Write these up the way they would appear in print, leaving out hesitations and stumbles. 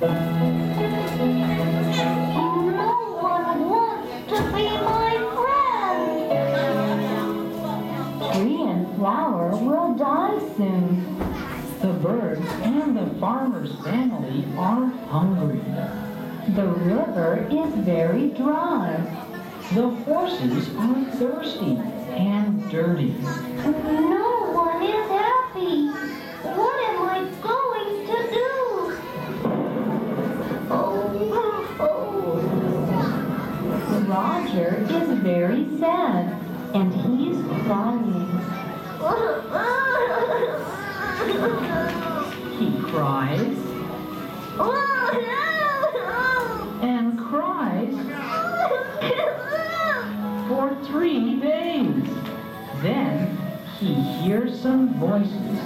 No one wants to be my friend. Tree and flower will die soon. The birds and the farmer's family are hungry. The river is very dry. The horses are thirsty and dirty. No one is happy. What am I going to do? Roger is very sad and he's crying. He cries and cries for 3 days. Then he hears some voices.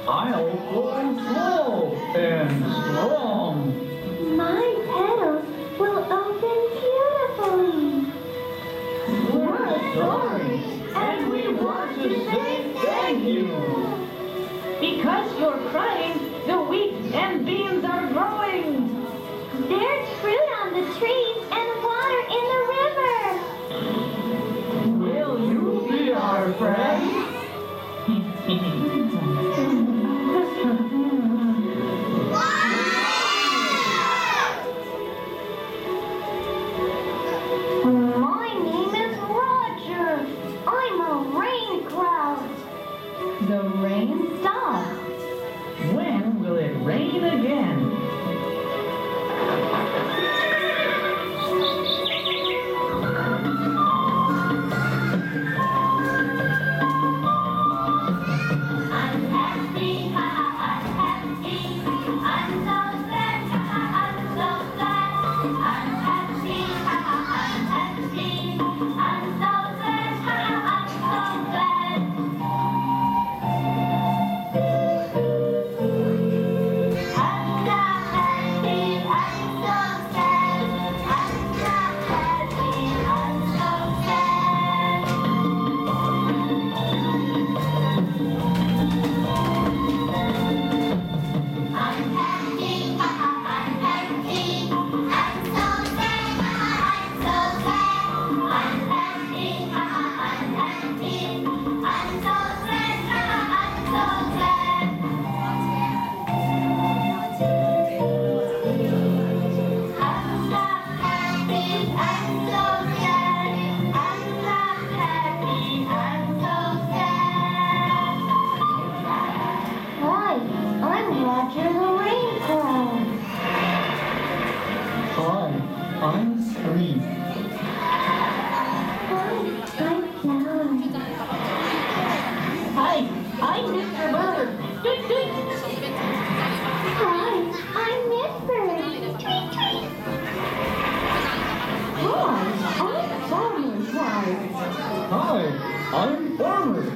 I'll grow slow and strong. My petals will open beautifully. We're sorry, and we want to say thank you. Because you're crying, the wheat and beans are growing. There's fruit on the trees and water in the river. Will you be our friend? My name is Roger. I'm a rain cloud. The rain stops. When will it rain again? I'm happy, ha ha, I'm happy. I'm so glad, ha ha, I'm so glad. I'm happy, ha ha, I'm happy. I'm so glad, ha ha, I'm so glad. I'm not happy, I'm so sad. I'm not happy, I'm so sad. I'm happy, ha ha, I'm happy. I'm so sad, ha ha, I'm so sad. I'm happy, ha ha, I'm happy. I'm so sad, ha ha, I'm so sad. I'm not happy, I'm so sad. I'm not happy, I'm so sad. Hi, I'm Roger the Rain Cloud. Hi, I'm Tree. I'm Flower. Hi, I'm Mr. Bird. Tweet, tweet. Hi, I'm Mr. Tweet, tweet. Hi, I'm Farmer Cloud. Hi, I'm Farmer.